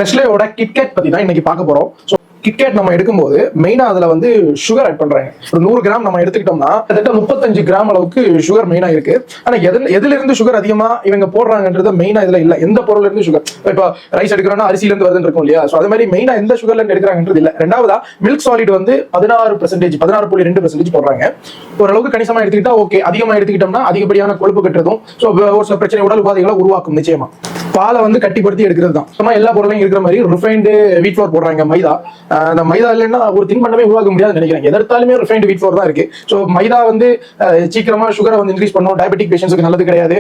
நெஸ்லேயோட KitKat பத்தி தான் இன்னைக்கு பார்க்க போறோம். கிட்கேட் நம்ம எடுக்கும்போது மெயினா அதுல வந்து சுகர் ஆட் பண்றாங்க. ஒரு 100 கிராம் நம்ம எடுத்துக்கிட்டோம்னா கிட்டத்தட்ட 35 கிராம் அளவுக்கு சுகர் மெயினா இருக்கு. ஆனா எதுல இருந்து சுகர் அதிகமா இவங்க போடுறாங்கன்றது மெயினா இதுல இல்ல. எந்த பொருள்ல இருந்து சுகர், இப்போ ரைஸ் எடுக்கிறோம்னா அரிசியில இருந்து வருதுன்னு இருக்கும் இல்லையா? அதே மாதிரி மெயினா எந்த சுகர்ல இருந்து எடுக்கிறாங்கன்றது இல்ல. ரெண்டாவதா மில்க் சாலிட் வந்து 16%, 16.2% போடுறாங்க. ஓரளவுக்கு கணிசமா எடுத்துக்கிட்டா ஓகே. அதிகமா எடுத்துக்கிட்டோம்னா அதிகப்படியான கொழுப்பு கட்டுறதும் ஒரு சில பிரச்சனை உடல் உபாதைகளை உருவாக்கும். நிச்சயமா பாலை வந்து கட்டிப்படுத்தி எடுக்கிறது தான். சும்மா எல்லா பொருளையும் இருக்கிற மாதிரி ரிஃபைண்டு வீட் ஃப்ளோர் போடுறாங்க, மைதா. அந்த மைதா இல்லைன்னா ஒரு தின்பண்டமே உருவாக்க முடியாதுன்னு நினைக்கிறேன். எதற்காலுமே ரிஃபைண்டு வீட் ஃப்ளோர் தான் இருக்கு. ஸோ மைதா வந்து சீக்கிரமா சுகரை வந்து இன்க்ரீஸ் பண்ணும். டயபெட்டிக் பேஷன்ஸுக்கு நல்லது கிடையாது.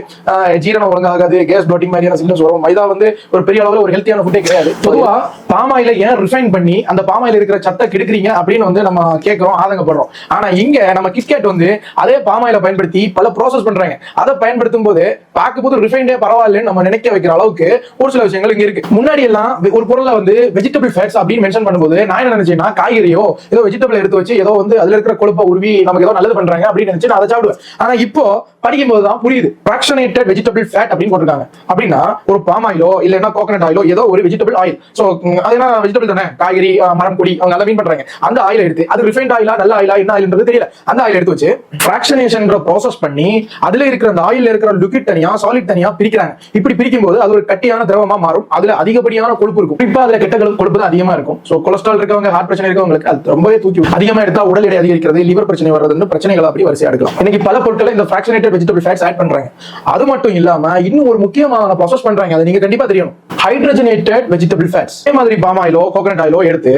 ஜீரணம் ஒழுங்காகாது, கேஸ் ப்ளாட்டிங் மாதிரியான சிம்டம்ஸ் வரும். மைதா வந்து ஒரு பெரிய அளவில் ஒரு ஹெல்த்தியான ஃபுட்டே கிடையாது. பொதுவா பாமாயில ஏன் ரிஃபைன் பண்ணி அந்த பாமாயில இருக்கிற சத்தை கெடுக்கிறீங்க அப்படின்னு வந்து நம்ம கேட்கிறோம், ஆதங்கப்படுறோம். ஆனா இங்க நம்ம கிட்கேட் வந்து அதே பாமாயில பயன்படுத்தி பல ப்ராசஸ் பண்றாங்க. அதை பயன்படுத்தும் போது பார்க்கும்போது ரிஃபைண்டே பரவாயில்லன்னு நம்ம நினைக்க வைக்கிற அளவுக்கு ஒரு சில விஷயங்கள் இங்க இருக்கு. முன்னாடி எல்லாம் ஒரு பொருளை வந்து வெஜிடபிள் ஃபேட்ஸ் அப்படின்னு மென்ஷன் பண்ணும்போது நான் என்ன நினைச்சேன்னா, காய்கறியோ ஏதோ வெஜிடபிள் எடுத்து வச்சு ஏதோ வந்து அதுல இருக்கிற கொழுப்பை உருவி நமக்கு ஏதோ நல்லது பண்றாங்க அப்படின்னு நினைச்சு நான் அதை சாப்பிடுவேன். ஆனா இப்போ படிக்கும் போதுதான் புரியுது. ஃபிராக்ஷனேட்டட் வெஜிடபிள் ஃபேட் அப்படின்னு போட்டிருக்காங்க. அப்படின்னா ஒரு பாம் ஆயிலோ இல்லைன்னா கோகனட் ஆயிலோ ஏதோ ஒரு வெஜிடபிள் ஆயில். சோ அதெல்லாம் வெஜிடபிள் தானே, காய்கறி, மரம், கொடி, அவங்க அதை மீன் பண்றாங்க. அந்த ஆயில் எடுத்து அது ரிஃபைண்ட் ஆயிலா நல்ல ஆயிலா என்ன ஆயில்ன்றது தெரியல. அந்த ஆயில் எடுத்து வச்சு ஃபிராக்ஷனேஷன் ப்ராசஸ் பண்ணி அதுல இருக்கிற அந்த ஆயில்ல இருக்கிற லிக்விட் தனியா சாலிட் தனியா பிரிக்கிறாங்க. இப்படி பிரிக்கும் போது அது ஒரு கட்டியான திரவமா மாறும். அதுல அதிகப்படியான கொழுப்பு இருக்கும். இப்ப அதுல கெட்ட கொழுப்பு தான் அதிகமா இருக்கும். சோ கொலஸ்ட்ரால் இருக்கவங்க, ஹார்ட் பிரச்சனை இருக்கவங்களுக்கு அது ரொம்பவே தூக்கி அதிகமா எடுத்தா உடல் எடை அதிகரிக்கிறது, லிவர் பிரச்சனை வர்றதுன்னு பிரச்சனைகள் அப்படி வரிசையா எடுக்கலாம். இன்னைக்கு பல பொருட்களை இந்த ஃபிராக்ஷனேட்டட் வெஜிடபிள் ஃபேட்ஸ் ஆட் பண்றாங்க. அது மட்டும் இல்லாம இன்னும் ஒரு முக்கியமான ப்ராசஸ் பண்றாங்க. அது நீங்க கண்டிப்பா தெரியணும். Hydrogenated vegetable fats. இதே மாதிரி பாம் ஆயிலோ கோகனட் ஆயிலோ எடுத்து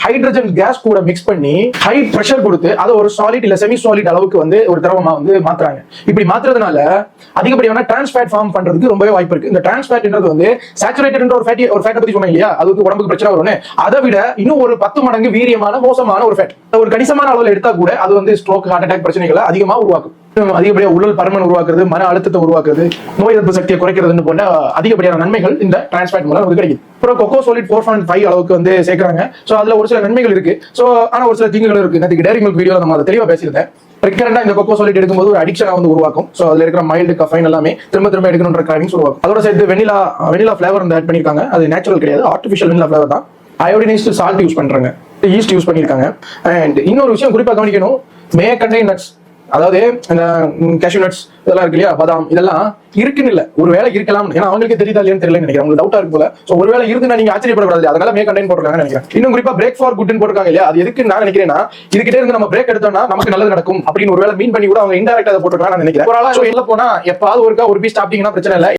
ஹைட்ரஜன் கேஸ் கூட மிக்ஸ் பண்ணி ஹை பிரஷர் கொடுத்து அதை ஒரு சாலிட் இல்ல செமி சாலிட் அளவுக்கு வந்து ஒரு திரவமா வந்து மாத்துறாங்க. இப்படி மாத்துறதுனால அதிகப்படியான டிரான்ஸ் ஃபேட் ஃபார்ம் பண்றதுக்கு ரொம்பவே வாய்ப்பு இருக்கு. இந்த டிரான்ஸ் ஃபேட்ன்றது வந்து சேச்சுரேட்டட் ஒரு ஃபேட் பத்தி சொன்னீங்க இல்லையா, அது வந்து உடம்புக்கு பிரச்சனை வரும்னு. அதை விட இன்னும் ஒரு 10 மடங்கு வீரியமான மோசமான ஒரு ஃபேட். ஒரு கணிசமான அளவில் எடுத்தா கூட அது வந்து ஸ்ட்ரோக், ஹார்ட் அட்டாக் பிரச்சனைகளை அதிகமா உருவாக்கும். அதிகப்படியா உடல் பருமன் உருவாக்குறது, மன அழுத்தத்தை உருவாக்குறது, நோய் எதிர்ப்பு சக்தியை குறைக்கிறதுன்னு போன்ற அதிகப்படியான நன்மைகள் இந்த டிரான்ஸ் ஃபேட் மூலம் நமக்கு கிடைக்குது. அப்புறம் கொக்கோ சாலிட் 4.5 அளவுக்கு வந்து சேர்க்கிறாங்க. சோ அதுல ஒரு சில நன்மைகள் இருக்கு. சோ ஆனா ஒரு சில தீங்குகள் இருக்கு. நேற்று டேரி மில்க் வீடியோல நம்ம அதை தெளிவா பேசியிருந்தேன். ரெக்கரண்டா இந்த கொக்கோ சாலிட் எடுக்கும்போது ஒரு அடிக்ஷனை வந்து உருவாக்கும். சோ அதுல இருக்கிற மைல்டு கஃபைன் எல்லாமே திரும்ப எடுக்கணும்ன்ற கிராவிங்ஸ் உருவாக்கும். அதோட சேர்த்து வெனிலா ஃபிளேவர் வந்து ஆட் பண்ணிருக்காங்க. அது நேச்சுரல் கிடையாது, ஆர்டிஃபிஷியல் வெனிலா ஃபிளேவர் தான். அயோடினைஸ்டு சால்ட் யூஸ் பண்றாங்க, ஈஸ்ட் யூஸ் பண்ணிருக்காங்க. அண்ட் இன்னொரு விஷயம் குறிப்பா கவனிக்கணும், மே கண்டெயின் நட்ஸ், அதாவது இந்த கேஷ்யூ நட்ஸ் இதெல்லாம் இருக்கு இல்லையா, பாதாம், இதெல்லாம் இருக்குன்னு இல்ல, ஒருவேளை இருக்கலாம். ஏன்னா அவங்களுக்கு தெரியுதா இல்லையான்னு தெரியல நினைக்கிறேன். உங்களுக்கு டவுட்டா இருக்கு போல. சோ ஒருவேளை இருக்குன்னா நீங்க ஆச்சரியப்படக்கூடாது. அதனால மே கண்டெயின் போட்டுருக்காங்க நினைக்கிறேன். இன்னும் குறிப்பா பிரேக் ஃபார் குட்னு போட்டுருக்காங்க இல்லையா, அது எதுக்கு நான் நினைக்கிறேன்னா, இதுகிட்ட இருந்து நம்ம பிரேக் எடுத்தோம்னா நமக்கு நல்லது நடக்கும் அப்படின்னு ஒருவேளை மீன் பண்ணி கூட அவங்க இன்டைரக்டா அதை போட்டுருக்காங்க நினைக்கிறேன். ஒரு ஆளா போனா எப்பாவது ஒரு பீஸ் சாப்பிட்டீங்கன்னா பிரச்சனை இல்லை.